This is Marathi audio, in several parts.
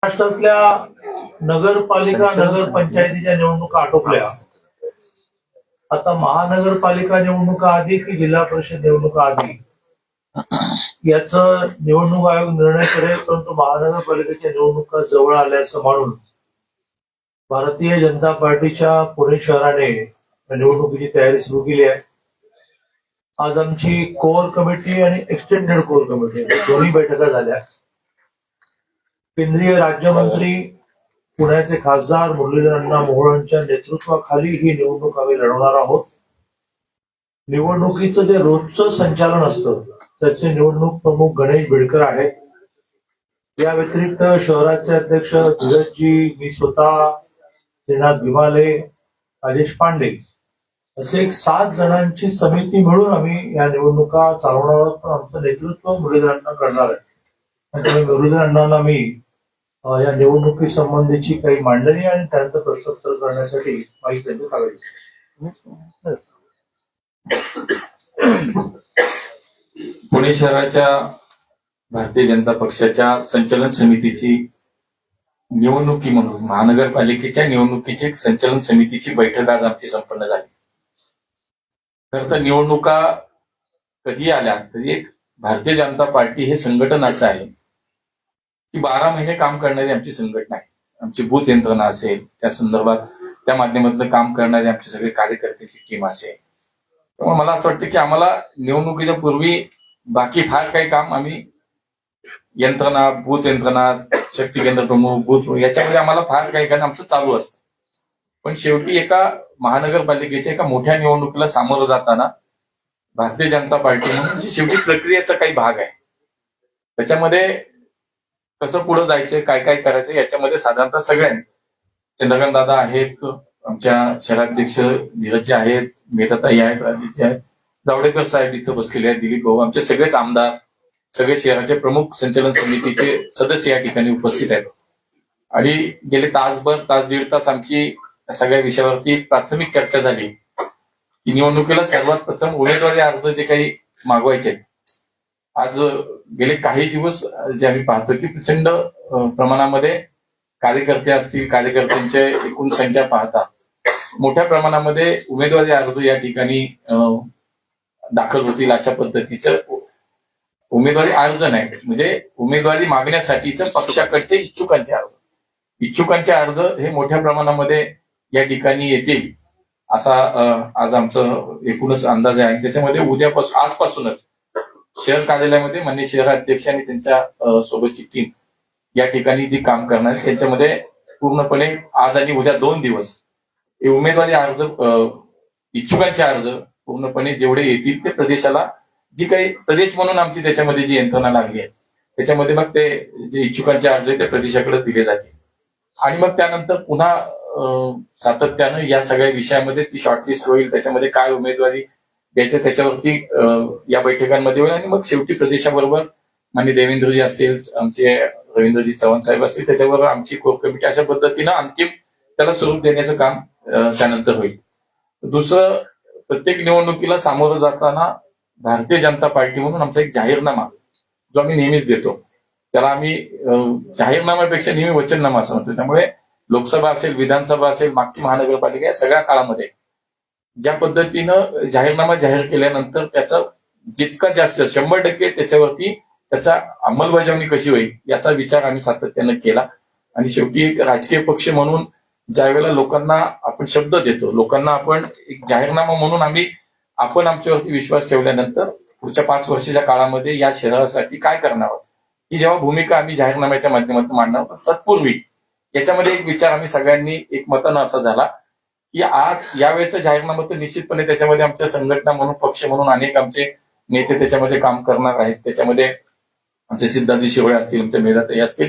महाराष्ट्रातल्या नगरपालिका नगरपंचायतीच्या निवडणुका आटोपल्या. आता महानगरपालिका निवडणुका आधी की जिल्हा परिषद निवडणुका आधी याचं निवडणूक आयोग निर्णय करेल, परंतु महानगरपालिकेच्या निवडणुका जवळ आल्याचं मानून भारतीय जनता पार्टीच्या पुणे शहराने निवडणुकीची तयारी सुरू केली आहे. आज आमची कोअर कमिटी आणि एक्सटेंडेड कोअर कमिटी दोन्ही बैठका झाल्या. केंद्रीय राज्यमंत्री पुण्याचे खासदार मुरलीधर अण्णा मोहोळ यांच्या नेतृत्वाखाली ही निवडणूक आम्ही लढवणार आहोत. निवडणुकीचं जे रोजचं संचालन असतं त्याचे निवडणूक प्रमुख गणेश बिडकर आहेत. या व्यतिरिक्त शहराचे अध्यक्ष धीरजजी, मी स्वतः, श्रीनाथ भिमाले, राजेश पांडे असे एक 7 जणांची समिती मिळून आम्ही या निवडणुका चालवणार आहोत. पण आमचं नेतृत्व मुरलीधर अण्णा करणार आहे. त्यामुळे मुरलीधर अण्णांना मी या निवडणुकी संबंधीची काही मांडणी आणि त्यानंतर प्रश्नोत्तर करण्यासाठी माहिती देण्यात आली. पुणे शहराच्या भारतीय जनता पक्षाच्या संचलन समितीची निवडणुकी म्हणून महानगरपालिकेच्या निवडणुकीची संचलन समितीची बैठक आज आमची संपन्न झाली. खरं तर निवडणुका कधी आल्या तरी एक भारतीय जनता पार्टी हे संघटन असं आहे की 12 महिने काम करणारी आमची संघटना आहे. आमची बूथ यंत्रणा असेल, त्या संदर्भात त्या माध्यमातून काम करणारे आमचे सगळे कार्यकर्त्याची टीम असेल. त्यामुळे मला असं वाटतं की आम्हाला निवडणुकीच्या पूर्वी बाकी फार काही काम आम्ही यंत्रणा, बूथ यंत्रणा, शक्ती केंद्र प्रमुख, बूथ याच्यामध्ये आम्हाला फार काही काम आमचं चालू असतं. पण शेवटी एका महानगरपालिकेच्या एका मोठ्या निवडणुकीला सामोरं जाताना भारतीय जनता पार्टी म्हणून शेवटी प्रक्रियेचा काही भाग आहे. त्याच्यामध्ये कसं पुढे जायचं, काय काय करायचं याच्यामध्ये साधारणतः सगळ्यांनी, चंद्रकांत दादा आहेत, आमच्या शहराध्यक्ष धीरजजी आहेत, मेधाताई आहेत, राजेशजी आहेत, जावडेकर साहेब इथं बसलेले आहेत, दिलीप भाऊ, आमचे सगळेच आमदार, सगळे शहराचे प्रमुख संचलन समितीचे सदस्य या ठिकाणी उपस्थित आहेत. आणि गेले तास दीड तास आमची सगळ्या विषयावरती प्राथमिक चर्चा झाली की निवडणुकीला सर्वात प्रथम उमेदवारी अर्ज जे काही मागवायचे. आज गेले काही दिवस जे आम्ही पाहतो की प्रचंड प्रमाणामध्ये कार्यकर्ते असतील, कार्यकर्त्यांची एकूण संख्या पाहता मोठ्या प्रमाणामध्ये उमेदवारी अर्ज या ठिकाणी दाखल होतील अशा पद्धतीचं उमेदवारी अर्ज नाही, म्हणजे उमेदवारी मागण्यासाठीचं पक्षाकडचे इच्छुकांचे अर्ज हे मोठ्या प्रमाणामध्ये या ठिकाणी येतील असा आज आमचं एकूणच अंदाज आहे. त्याच्यामध्ये आजपासूनच शहर कार्यालयामध्ये माननीय शहराध्यक्ष आणि त्यांच्या सोबतची टीम या ठिकाणी जी काम करणार आहे त्याच्यामध्ये पूर्णपणे आज आणि उद्या 2 दिवस हे उमेदवारी अर्ज, इच्छुकांचे अर्ज पूर्णपणे जेवढे येतील ते प्रदेशाला, जी काही प्रदेश म्हणून आमची त्याच्यामध्ये जी यंत्रणा लागली आहे त्याच्यामध्ये मग ते जे इच्छुकांचे अर्ज आहे ते प्रदेशाकडे दिले जातील. आणि मग त्यानंतर पुन्हा सातत्यानं या सगळ्या विषयामध्ये ती शॉर्टलिस्ट होईल, त्याच्यामध्ये काय उमेदवारी द्यायचं त्याच्यावरती या बैठकांमध्ये होईल. आणि मग शेवटी प्रदेशाबरोबर माननीय देवेंद्रजी असतील, आमचे रवींद्रजी चव्हाण साहेब असतील, त्याच्याबरोबर आमची कोर कमिटी, अशा पद्धतीनं अंतिम त्याला स्वरूप देण्याचं काम त्यानंतर होईल. दुसरं, प्रत्येक निवडणुकीला सामोरं जाताना भारतीय जनता पार्टी म्हणून आमचा एक जाहीरनामा जो आम्ही नेहमीच देतो त्याला आम्ही जाहीरनाम्यापेक्षा नेहमी वचननामा असं म्हणतो. त्यामुळे लोकसभा असेल, विधानसभा असेल, मागची महानगरपालिका या सगळ्या काळामध्ये ज्या पद्धतीनं जाहीरनामा जाहीर केल्यानंतर त्याचा जितका जास्त 100% त्याच्यावरती त्याचा अंमलबजावणी कशी होईल याचा विचार आम्ही सातत्यानं केला. आणि शेवटी एक राजकीय पक्ष म्हणून ज्या वेळेला लोकांना आपण शब्द देतो, लोकांना आपण एक जाहीरनामा म्हणून आपण आमच्यावरती विश्वास ठेवल्यानंतर पुढच्या 5 वर्षाच्या काळामध्ये या शहरासाठी काय करणार आहोत ही जेव्हा भूमिका आम्ही जाहीरनाम्याच्या माध्यमातून मांडणार आहोत, तत्पूर्वी याच्यामध्ये एक विचार आम्ही सगळ्यांनी एकमतानं असा झाला की आज यावेळेचा जाहीरनामा तर निश्चितपणे त्याच्यामध्ये आमच्या संघटना म्हणून, पक्ष म्हणून अनेक आमचे नेते त्याच्यामध्ये काम करणार आहेत. त्याच्यामध्ये आमचे सिद्धार्थजी शिरोळे असतील, आमच्या मेधाताई असतील,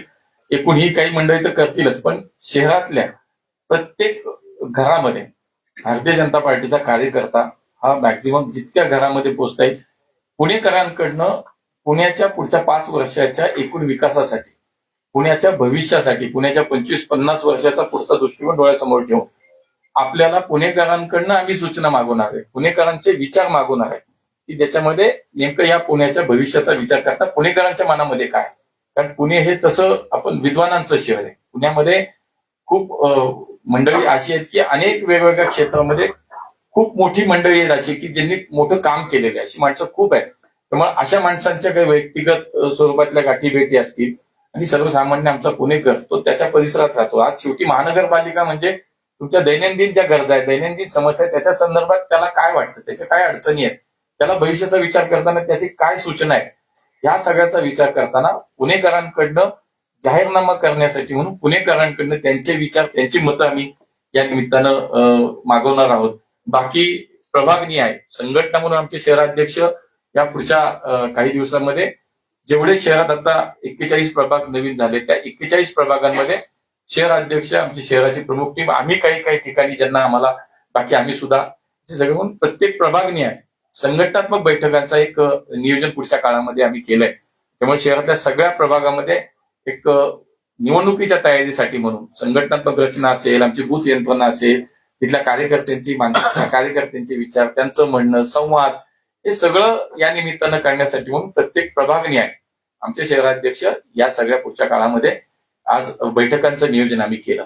एकूण ही काही मंडळी तर करतीलच, पण शहरातल्या प्रत्येक घरामध्ये भारतीय जनता पार्टीचा कार्यकर्ता हा मॅक्झिमम जितक्या घरामध्ये पोहोचता येईल पुणेकरांकडनं पुण्याच्या पुढच्या 5 वर्षाच्या एकूण विकासासाठी, पुण्याच्या भविष्यासाठी, पुण्याच्या 25-50 वर्षाचा पुढचा दृष्टिकोन डोळ्यासमोर ठेवून आपल्याला पुणेकरांकडनं आम्ही सूचना मागवणार आहे, पुणेकरांचे विचार मागवणार आहे की ज्याच्यामध्ये नेमकं या पुण्याच्या भविष्याचा विचार करता पुणेकरांच्या मनामध्ये काय, कारण पुणे हे तसं आपण विद्वानांचं शहर आहे. पुण्यामध्ये खूप मंडळी अशी आहेत की अनेक वेगवेगळ्या क्षेत्रामध्ये खूप मोठी मंडळी आहेत अशी की ज्यांनी मोठं काम केलेलं आहे, अशी माणसं खूप आहेत. त्यामुळे अशा माणसांच्या काही व्यक्तिगत स्वरूपातल्या गाठीभेटी असतील आणि सर्वसामान्य आमचा पुणेकर तो त्याच्या परिसरात राहतो. आज शेवटी महानगरपालिका म्हणजे तुमच्या दैनंदिन ज्या गरजा आहेत, दैनंदिन समस्या आहेत, त्याच्या संदर्भात त्याला काय वाटतं, त्याच्या काय अडचणी आहेत, त्याला भविष्याचा विचार करताना त्याची काय सूचना आहेत, ह्या सगळ्याचा विचार करताना पुणेकरांकडनं जाहीरनामा करण्यासाठी म्हणून पुणेकरांकडनं त्यांचे विचार, त्यांची मतं आम्ही या निमित्तानं मागवणार आहोत. बाकी प्रभागनीय आहे संघटना म्हणून आमचे शहराध्यक्ष या पुढच्या काही दिवसांमध्ये जेवढे शहरात आता 41 प्रभाग नवीन झाले त्या 41 प्रभागांमध्ये शहराध्यक्ष, आमची शहराची प्रमुख टीम, आम्ही काही काही ठिकाणी ज्यांना आम्हाला बाकी आम्ही सुद्धा सगळे म्हणून प्रत्येक प्रभागनीय आहे संघटनात्मक बैठकांचा एक नियोजन पुढच्या काळामध्ये आम्ही केलंय. त्यामुळे शहरातल्या सगळ्या प्रभागामध्ये एक निवडणुकीच्या तयारीसाठी म्हणून संघटनात्मक रचना असेल, आमची बूथ यंत्रणा असेल, तिथल्या कार्यकर्त्यांची मानसिकता, कार्यकर्त्यांचे विचार, त्यांचं म्हणणं, संवाद हे सगळं या निमित्तानं करण्यासाठी म्हणून प्रत्येक प्रभागनीय आहे आमचे शहराध्यक्ष या सगळ्या पुढच्या काळामध्ये आज बैठकांचं नियोजन आम्ही केलं.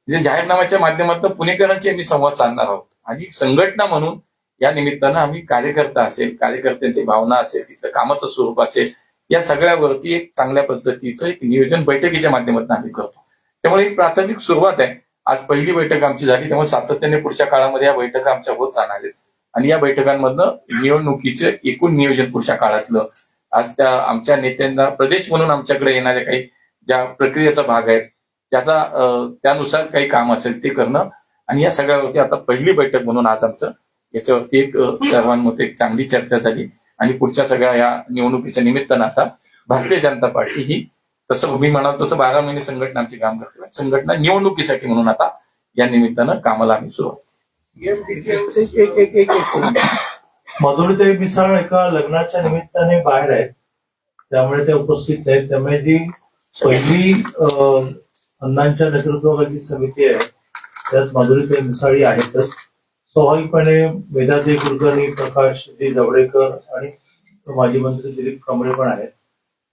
म्हणजे जाहीरनाम्याच्या माध्यमातून पुणेकरांशी आम्ही संवाद साधणार आहोत आणि संघटना म्हणून या निमित्तानं आम्ही कार्यकर्ता असेल, कार्यकर्त्यांची भावना असेल, तिथलं कामाचं स्वरूप असेल, या सगळ्यावरती एक चांगल्या पद्धतीचं एक नियोजन बैठकीच्या माध्यमातून आम्ही करतो. त्यामुळे एक प्राथमिक सुरुवात आहे. आज पहिली बैठक आमची झाली, त्यामुळे सातत्याने पुढच्या काळामध्ये या बैठका आमच्या होत राहणार आहेत आणि या बैठकांमधनं निवडणुकीचं एकूण नियोजन पुढच्या काळातलं आज त्या आमच्या नेत्यांना प्रदेश म्हणून आमच्याकडे येणाऱ्या काही ज्या प्रक्रियेचा भाग आहे त्याचा त्यानुसार काही काम असेल ते करणं आणि या सगळ्यावरती आता पहिली बैठक म्हणून आज आमचं याच्यावरती एक सर्वांमध्ये एक चांगली चर्चा झाली आणि पुढच्या सगळ्या या निवडणुकीच्या निमित्तानं आता भारतीय जनता पार्टी ही तसं मी म्हणाल तसं 12 महिने संघटना आमची काम करते. संघटना निवडणुकीसाठी म्हणून आता या निमित्तानं कामाला आम्ही सुरुवात. मधुरताई मिसाळ एका लग्नाच्या निमित्ताने बाहेर आहेत, त्यामुळे ते उपस्थित नाहीत. त्यामुळे जी पहिली अण्णांच्या नेतृत्वाखाली समिती आहे त्यात मधुरताई मिसाळी आहेतच. स्वाभाविकपणे वेदांती कुलकर्णी, प्रकाश जावडेकर आणि माजी मंत्री दिलीप कांबळे पण आहेत.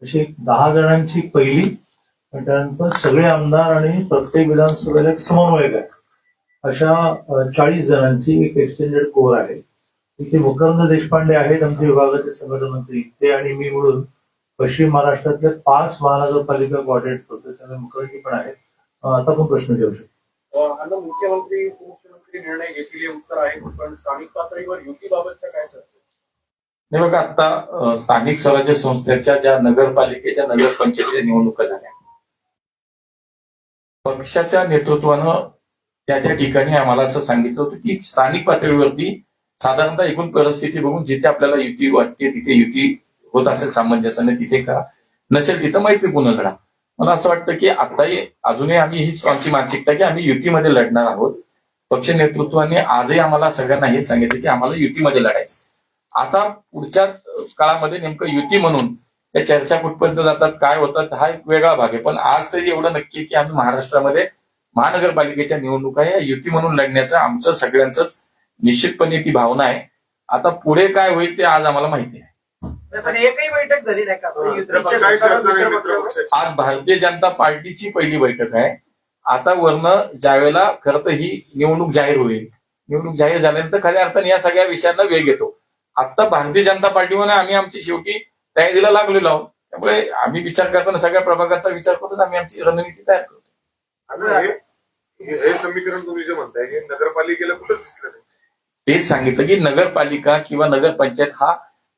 अशी 10 जणांची पहिली आणि त्यानंतर सगळे आमदार आणि प्रत्येक विधानसभेला एक समन्वयक आहे. अशा 40 जणांची एक एक्सटेंडेड कोर आहे. इथे मकरंद देशपांडे आहेत आमचे विभागाचे संघटन मंत्री, ते आणि मी मिळून पश्चिम महाराष्ट्रातल्या 5 महानगरपालिका कोऑर्डिनेट करतो. त्यामुळे मकरंदी पण आहेत. आता पण प्रश्न घेऊ शकतो. मुख्यमंत्री उपमुख्यमंत्री निर्णय घेतलेले उत्तर आहे, पण स्थानिक पातळीवर युतीबाबतच्या काय चर्चा? नाही बघा, आता स्थानिक स्वराज्य संस्थेच्या ज्या नगरपालिकेच्या नगरपंचायतीच्या निवडणुका झाल्या, पक्षाच्या नेतृत्वानं त्या ठिकाणी आम्हाला असं सांगितलं होतं की स्थानिक पातळीवरती साधारणतः एकूण परिस्थिती बघून जिथे आपल्याला युती वाटते तिथे युती होत असेल सामंजस्याने तिथे करा, नसेल तिथं मैत्रीपूर्ण लढा. मला असं वाटतं की आताही अजूनही आम्ही हीच आमची मानसिकता की आम्ही युतीमध्ये लढणार आहोत. पक्ष नेतृत्वाने आजही आम्हाला सगळ्यांना हे सांगितलं की आम्हाला युतीमध्ये लढायचं. आता पुढच्या काळामध्ये नेमकं युती म्हणून त्या चर्चा कुठपर्यंत जातात, काय होतात, हा एक वेगळा भाग आहे. पण आज तरी एवढं नक्की की आम्ही महाराष्ट्रामध्ये महानगरपालिकेच्या निवडणुका या युती म्हणून लढण्याचं आमचं सगळ्यांचंच निश्चितपणे ती भावना आहे. आता पुढे काय होईल ते आज आम्हाला माहिती आहे. एकही बैठक झाली नाही का? आज भारतीय जनता पार्टीची पहिली बैठक आहे. आता वरनं ज्यावेळेला खरं तर ही निवडणूक जाहीर होईल, निवडणूक जाहीर झाल्यानंतर खऱ्या अर्थाने या सगळ्या विषयांना वेग येतो. आता भारतीय जनता पार्टीमध्ये आम्ही आमची शेवटी तयारीला लागलेलो आहोत. त्यामुळे आम्ही विचार करताना सगळ्या प्रभागाचा विचार करून आम्ही आमची रणनीती तयार करतो. हे समीकरण तुम्ही जे म्हणताय की नगरपालिकेला कुठं दिसलं नाही, तेच सांगितलं की नगरपालिका किंवा नगरपंचायत हा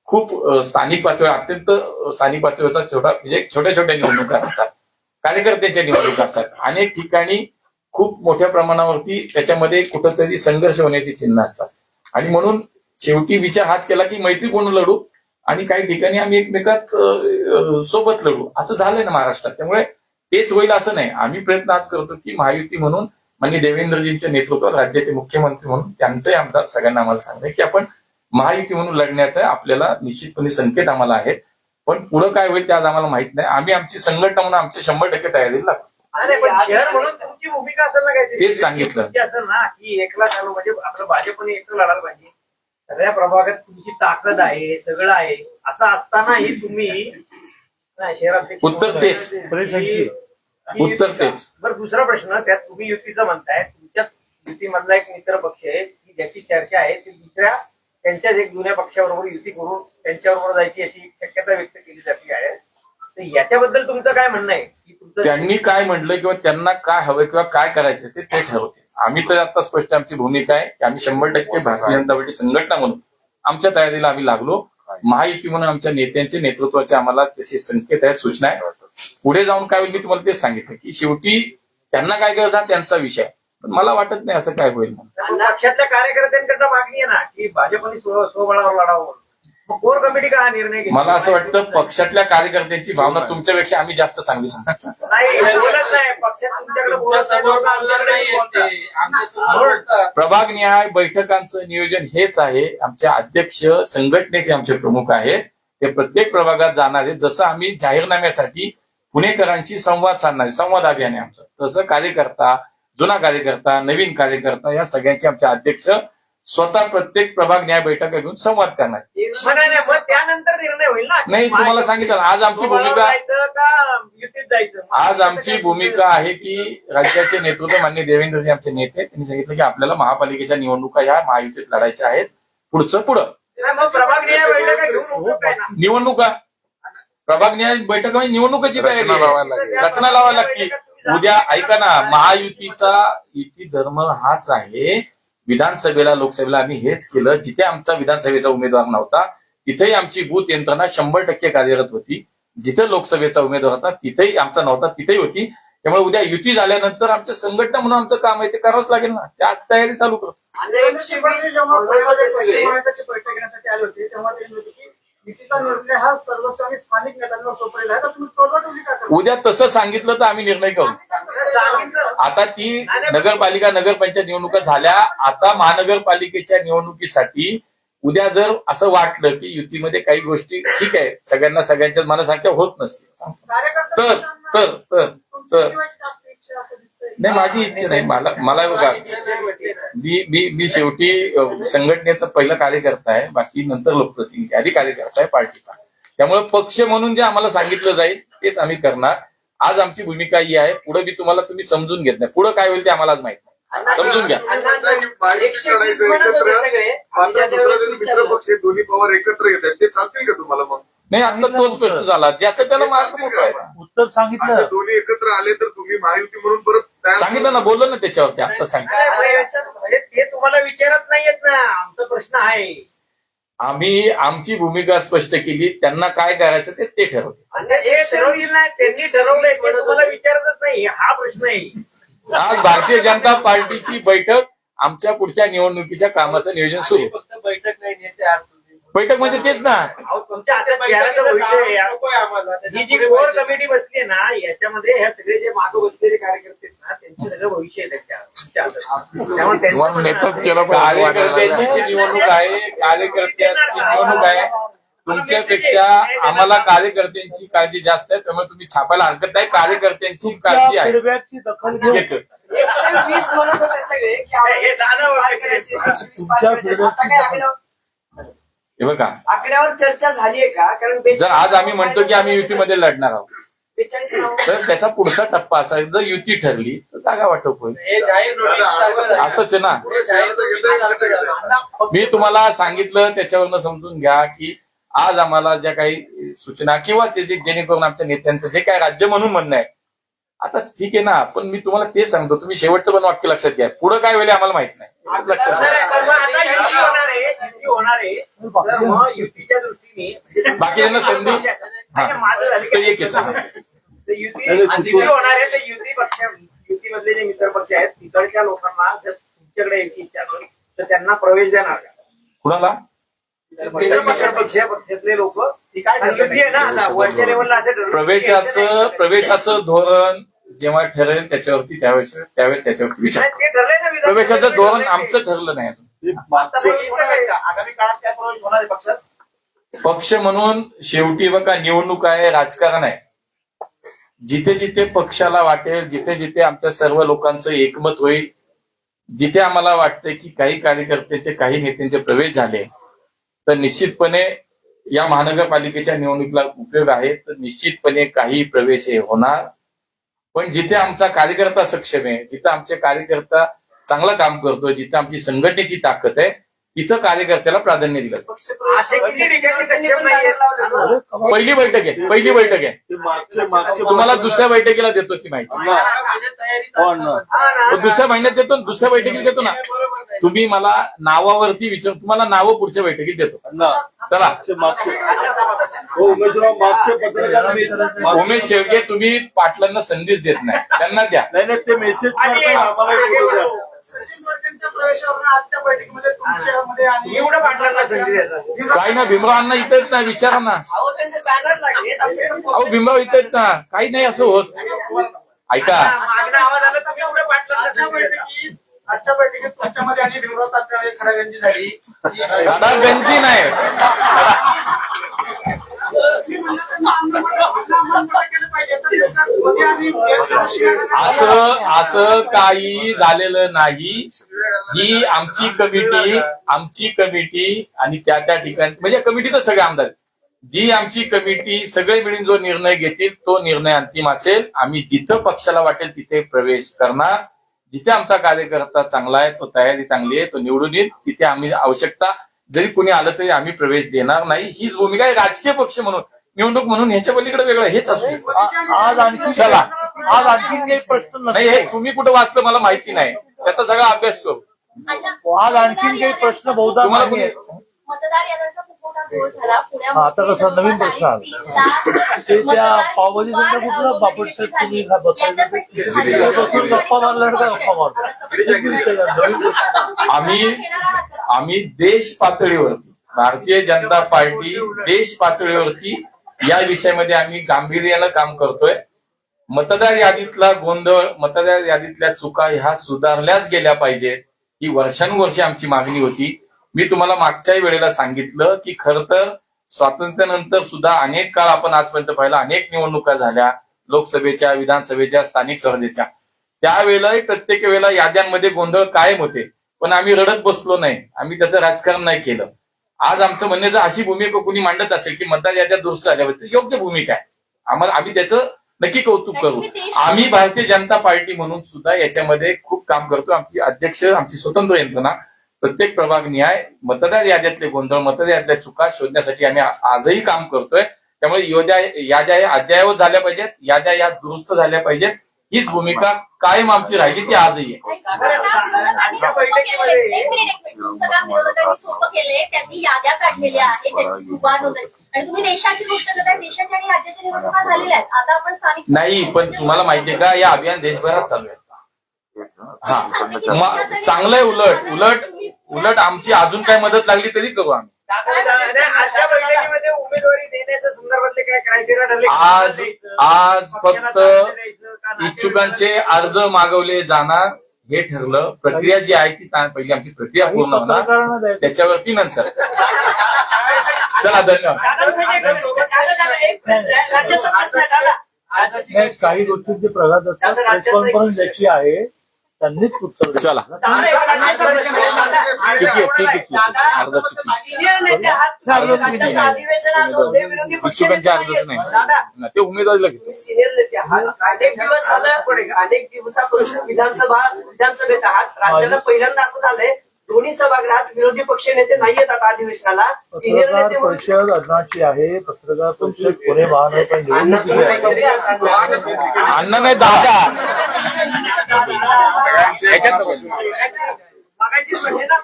खूप स्थानिक पातळीवर, अत्यंत स्थानिक पातळीवरचा छोटा म्हणजे छोट्या छोट्या निवडणुका असतात, कार्यकर्त्यांच्या निवडणुका असतात. अनेक ठिकाणी खूप मोठ्या प्रमाणावरती त्याच्यामध्ये कुठंतरी संघर्ष होण्याची चिन्ह असतात आणि म्हणून शेवटी विचार हाच केला की मैत्रीपूर्ण लढू आणि काही ठिकाणी आम्ही एकमेकात सोबत लढू. असं झालंय ना महाराष्ट्रात. त्यामुळे तेच होईल असं नाही. आम्ही प्रयत्न आज करतो की महायुती म्हणून माननीय देवेंद्रजींच्या नेतृत्वात राज्याचे मुख्यमंत्री म्हणून त्यांचे आमदार सगळ्यांना आम्हाला सांगणे की आपण महायुती म्हणून लढण्याचा आपल्याला निश्चितपणे संकेत आम्हाला आहेत. पण पुढे काय होईल ते आज आम्हाला माहित नाही. आम्ही आमची संघटना म्हणून आमची 100% तयारीला लागतो. अरे पण शहर म्हणून तुमची भूमिका असेल ना काहीतरी, तेच सांगितलं असेल ना की एकला चालू म्हणजे आपलं भाजपने एकटं लढायला पाहिजे. सगळ्या प्रभागात तुमची ताकद आहे, सगळं आहे. असं असतानाही तुम्ही नाही, शहराध्यक्ष उत्तर तेच. परेशांची. उत्तर तेच. बरं, दुसरा प्रश्न, त्यात तुम्ही युतीचं म्हणताय, तुमच्या युतीमधला एक मित्र पक्ष आहे की ज्याची चर्चा आहे ती दुसऱ्या त्यांच्याच एक जुन्या पक्षाबरोबर युती करून त्यांच्याबरोबर जायची अशी शक्यता व्यक्त केली जाते आहे. तर याच्याबद्दल तुमचं काय म्हणणं आहे की तुमचं त्यांनी काय म्हणलं किंवा त्यांना काय हवं किंवा काय करायचं ते ठरवते. आम्ही तर आता स्पष्ट आमची भूमिका आहे की आम्ही 100% भारतीय जनता पार्टी संघटना म्हणून आमच्या तयारीला आम्ही लागलो. महायुती म्हणून आमच्या नेत्यांचे नेतृत्वाचे आम्हाला तसे संकेत आहेत, सूचना आहेत. पुढे जाऊन काय होईल मी तुम्हाला तेच सांगितलं की शेवटी त्यांना काय करायचं हा त्यांचा विषय आहे. पण मला वाटत नाही असं काय होईल. पक्षातल्या कार्यकर्त्यांकडनं मागणी आहे ना की भाजपने स्वबळावर लढावं. मग कोर कमिटी का हा निर्णय घेतला? मला असं वाटतं पक्षातल्या कार्यकर्त्यांची भावना तुमच्यापेक्षा आम्ही जास्त चांगली सांगतो. नाही, बोलत नाही. पक्षात तुमच्याकडे बोलत नाही. प्रभाग न्याय बैठकांचं नियोजन हेच आहे. आमचे अध्यक्ष संघटनेचे आमचे प्रमुख आहेत, ते प्रत्येक प्रभागात जाणार आहेत. जसं आम्ही जाहीरनाम्यासाठी पुणेकरांशी संवाद साधणारे संवाद अभियान आहे आमचं, तसं कार्यकर्ता, जुना कार्यकर्ता, नवीन कार्यकर्ता या सगळ्यांचे आमचे अध्यक्ष स्वतः प्रत्येक प्रभाग न्याय बैठका घेऊन संवाद करणार. मग त्यानंतर निर्णय होईल ना. नाही, तुम्हाला सांगितलं आज आमची भूमिका जायचं का युतीत जायचं. आज आमची भूमिका आहे की राज्याचे नेतृत्व माननीय देवेंद्रजी आमचे नेते त्यांनी सांगितलं की आपल्याला महापालिकेच्या निवडणुका ह्या महायुतीत लढायच्या आहेत. पुढचं पुढं मग प्रभाग न्याय बैठका घेऊन उपयोग काय ना. निवडणुका, प्रभाग न्याय बैठक म्हणजे निवडणुकाची तयारी आहे. रचना लावायला लागती. उद्या ऐका ना, महायुतीचा युती धर्म हाच आहे. विधानसभेला लोकसभेला आम्ही हेच केलं. जिथे आमचा विधानसभेचा उमेदवार नव्हता तिथेही आमची बूथ यंत्रणा 100% कार्यरत होती. जिथे लोकसभेचा उमेदवार होता तिथेही आमचा नव्हता, तिथेही होती. त्यामुळे उद्या युती झाल्यानंतर आमचं संघटना म्हणून आमचं काम आहे ते करावंच लागेल ना. ते आज तयारी चालू करतो. बैठक घेण्यासाठी आले होते तेव्हा ते म्हणले की युतीचा निर्णय हा सर्वस्व आणि स्थानिक नेत्यांवर सोपवलेला आहे. तर तुम्ही टोलवाटोली का करता? उद्या तसं सांगितलं तर आम्ही निर्णय करू. सांगितलं. आता ती नगरपालिका नगरपंचायत निवडणुका झाल्या. आता महानगरपालिकेच्या निवडणुकीसाठी उद्या जर असं वाटलं की युतीमध्ये काही गोष्टी ठीक आहे, सगळ्यांच्याच मनासारख्या होत नसतील तर तर तर तर नाही, माझी इच्छा नाही. मला बघा, मी शेवटी संघटनेचा पहिला कार्यकर्ता आहे, बाकी नंतर लोकप्रतिनिधी, आधी कार्यकर्ता आहे पार्टीचा. त्यामुळे पक्ष म्हणून जे आम्हाला सांगितलं जाईल तेच आम्ही करणार. आज आमची भूमिका ही आहे. पुढे मी तुम्ही समजून घेत नाही. पुढे काय होईल ते आम्हालाच माहित नाही. समजून घ्या. मित्र पक्ष दोन्ही पवार एकत्र येत आहेत, ते चालतील का तुम्हाला? मग नाही, आता तोच प्रश्न झाला ज्याचं त्याला मार्ग मोकळा आहे. उत्तर सांगितलं. असे दोन्ही एकत्र आले तर तुम्ही महायुती म्हणून परत तयार सांगितलं ना, बोललो ना त्याच्यावरती. आता सांगितलं. ते तुम्हाला विचारत नाहीयेत ना. आमचा प्रश्न आहे. आम्ही आमची भूमिका स्पष्ट केली. त्यांना काय करायचं ते ठरवते. हे ठरवलं नाही, त्यांनी ठरवलंय ते तुम्हाला विचारतच नाही. हा प्रश्न आहे. आज भारतीय जनता पार्टीची बैठक आमच्या पुढच्या निवडणुकीच्या कामाचं नियोजन सुरू. फक्त बैठक नाही नेते. बैठक म्हणजे तेच ना. तुमच्या हातात चेहऱ्याचा विषय आहे. ही जी कोर कमिटी बसली आहे ना, याच्यामध्ये ह्या सगळे जे मागे बसलेले कार्यकर्ते आहेत ना, त्यांचे सगळं भविष्य आहे तुमच्या हातात. त्यामुळे कार्यकर्त्यांची जी निवडणूक आहे, कार्यकर्त्यांची निवडणूक आहे. तुमच्यापेक्षा आम्हाला कार्यकर्त्यांची काळजी जास्त आहे. त्यामुळे तुम्ही छापायला हरकत नाही. कार्यकर्त्यांची काळजी आहे. फीडबॅकची दखल घेऊन घेतो. 120 म्हणत होते सगळे की हे जाणं तुमच्या फीडबॅकची हे बघा, आकड्यावर चर्चा झालीये का? कारण जर आज आम्ही म्हणतो की आम्ही युतीमध्ये लढणार आहोत 42 तर त्याचा पुढचा टप्पा असा आहे, जर युती ठरली तर जागा वाटप होईल. हे जाहीर नोटीस असंच आहे ना. मी तुम्हाला सांगितलं त्याच्यावरनं समजून घ्या की आज आम्हाला ज्या काही सूचना किंवा जेणेकरून आमच्या नेत्यांचं जे काय राज्य म्हणून म्हणणं आहे, आता ठीक आहे ना. पण मी तुम्हाला ते सांगतो, तुम्ही शेवटचं पण वाक्य लक्षात घ्या. पुढे काय होईल आम्हाला माहित नाही. लक्षात घ्या. होणार आहे. तर मग युतीच्या दृष्टीने बाकीच्यांना संधी माझं झालं तर एकच आहे. तर युती होणार आहे. तर युतीमधले जे मित्र पक्ष आहेत तिकडच्या लोकांना जर तुमच्याकडे यायची इच्छा असेल तर त्यांना प्रवेश देणार का? कुणाला? मित्र पक्षातले लोक युती आहे ना, आता वरच्या लेवलला असं ठरवलं. प्रवेशाचं धोरण जेव्हा ठरेल त्याच्यावरती त्यावेळेस त्याच्यावरती विचार. ते ठरलंय ना विधान प्रवेशाचं परिषदेमध्ये धोरण ठरलंय. आमचं ठरलं नाही अजून. आगामी काळात काय प्रवेश होणार आहे पक्षात? पक्ष म्हणून शेवटी बघा, निवडणूक आहे, राजकारण आहे. जिथे जिथे पक्षाला वाटेल, जिथे जिथे आमच्या सर्व लोकांचं एकमत होईल, जिथे आम्हाला वाटतंय की काही कार्यकर्त्यांचे काही नेत्यांचे प्रवेश झाले तर निश्चितपणे या महानगरपालिकेच्या निवडणुकीला उपयोग आहे तर निश्चितपणे काही प्रवेश हे होणार. पण जिथे आमचा कार्यकर्ता सक्षम आहे, जिथं आमचे कार्यकर्ता चांगलं काम करतो, जिथं आमची संघटनेची ताकद आहे, तिथं कार्यकर्त्याला प्राधान्य दिलं जातं. असे किती ठिकाणी सक्षम नाहीये. पहिली बैठक आहे, पहिली बैठक आहे. ते मागचे तुम्हाला दुसऱ्या बैठकीला देतो ती माहिती. तो दुसऱ्या महिन्यात देतो, दुसऱ्या बैठकीत देतो ना. तुम्ही मला नावावरती विचार, तुम्हाला नावं पुढच्या बैठकीत देतो. चला. उमेशराव मागचे पत्रकार उमेश शेळके तुम्ही पाटलांना संदेश देत नाही, त्यांना द्या. नाही ते मेसेज करतात आम्हाला. सचिन वर्तेंच्या प्रवेशावरून आजच्या बैठकीमध्ये तुमच्यामध्ये आणि एवढं पाटलांना संधी देतात. काही ना भीमरावांना इथं येत नाही, विचारा ना. अहो त्यांचे बॅनर लागले अहो भीमराव इथं येत ना, काही नाही असं होत. ऐका, मागणं आवाज आला तर एवढं पाटलांना आजच्या बैठकीत तुमच्यामध्ये आणि भीमराव तात्यामध्ये खडागंजी झाली. गंजी नाही. असं काही झालेलं नाही. ही आमची कमिटी आणि त्या ठिकाणी म्हणजे कमिटी तर सगळे आमदार, जी आमची कमिटी सगळे मिळून जो निर्णय घेतील तो निर्णय अंतिम असेल. आम्ही जिथं पक्षाला वाटेल तिथे प्रवेश करणार. जिथे आमचा कार्यकर्ता चांगला आहे, तो तयारी चांगली आहे, तो निवडून येईल, तिथे आम्ही आवश्यकता जरी कोणी आलं तरी आम्ही प्रवेश देणार नाही. हीच भूमिका आहे. राजकीय पक्ष म्हणून, निवडणूक म्हणून ह्याच्या पलीकडे वेगळं हेच असू. आज आणखी चला. आज आणखी काही प्रश्न नाही, हे तुम्ही कुठं वाचलं मला माहिती नाही, त्याचा सगळा अभ्यास करू. आज आणखीन काही प्रश्न बहुधा तुम्हाला नाही आहेत. मतदार याद्यांचा खूप मोठा घोळ झाला हा, आता कसं नवीन प्रश्न आला. ते त्या पावभाजी सेंटर कुठलं बापट तुम्ही बसून गप्पा मारल्या का गप्पा मारतो. आम्ही देश पातळीवरती, भारतीय जनता पार्टी देश पातळीवरती या विषयामध्ये आम्ही गांभीर्यानं काम करतोय. मतदार यादीतला गोंधळ, मतदार यादीतल्या चुका ह्या सुधारल्याच गेल्या पाहिजेत, ही वर्षानुवर्षे आमची मागणी होती. मी तुम्हाला मागच्याही वेळेला सांगितलं की खरं तर स्वातंत्र्यानंतर सुद्धा अनेक काळ आपण आजपर्यंत पाहिला, अनेक निवडणुका झाल्या लोकसभेच्या, विधानसभेच्या, स्थानिक स्वराज्याच्या. त्यावेळेलाही प्रत्येक वेळेला याद्यांमध्ये गोंधळ कायम होते, पण आम्ही रडत बसलो नाही, आम्ही त्याचं राजकारण नाही केलं. आज आमचं म्हणणं जर अशी भूमिका कोणी मांडत असेल की मतदार याद्या दुरुस्त झाल्याबद्दल योग्य भूमिका आहे, आम्ही त्याचं नक्की कौतुक करू. आम्ही भारतीय जनता पार्टी म्हणून सुद्धा याच्यामध्ये खूप काम करतो. आमची अध्यक्ष, आमची स्वतंत्र यंत्रणा प्रत्येक प्रभाग न्याय, मतदार याद्यातले गोंधळ, मतदार याद्यातल्या चुका शोधण्यासाठी आम्ही आजही काम करतोय. त्यामुळे याद्या अद्ययावत झाल्या पाहिजेत, याद्या या दुरुस्त झाल्या पाहिजेत. हीच भूमिका कायम आमची राहिली, ती आजही आहे. तुमचं काम विरोधकांनी सोपं केलंय, त्यांनी याद्या काढलेल्या आहेत, त्यांची दुकान होत आणि तुम्ही देशाची गोष्ट करताय. देशाच्या आणि राज्याच्या निवडणुका झालेल्या आहेत, आता आपण स्थानिक नाही, पण तुम्हाला माहितीये का हे अभियान देशभरात चालू आहे. चांगलं आहे. उलट आमची अजून काय मदत लागली तरी करू आम्ही. आजच्या बैठकीमध्ये उमेदवारी देण्याच्या संदर्भातले काय क्रायटेरिया ठरले? आज फक्त इच्छुकांचे अर्ज मागवले जाणार हे ठरलं. प्रक्रिया जी आहे ती पहिली आमची प्रक्रिया पूर्ण होणार, त्याच्यावरती नंतर. चला, धन्यवाद. काही गोष्टींचे प्रघात असतात, प्रेस कॉन्फरन्स ज्याची आहे त्यांनीच उत्तर द्यावं. चला, ठीक आहे. अर्ज चुकी, इच्छुकांचे अर्जच नाही, ते उमेदवारीला घेतो. सिनियर नेते आहात, अनेक दिवस झालं, अनेक दिवसापासून विधानसभेत आहात. राज्याला पहिल्यांदा असं झालंय दोन्ही सभागृहात विरोधी पक्ष नेते नाहीयेत आता अधिवेशनाला. सिनियर पत्रकार नेते म्हणून परिषद अण्णाची आहे. पत्रकार परिषद पुणे महानगरपालिका निवडणुकीची आहे. अण्णा नाही, दादा. मागायचीच म्हणजे ना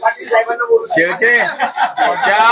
पाटील साहेबांना बोलून शेळके त्या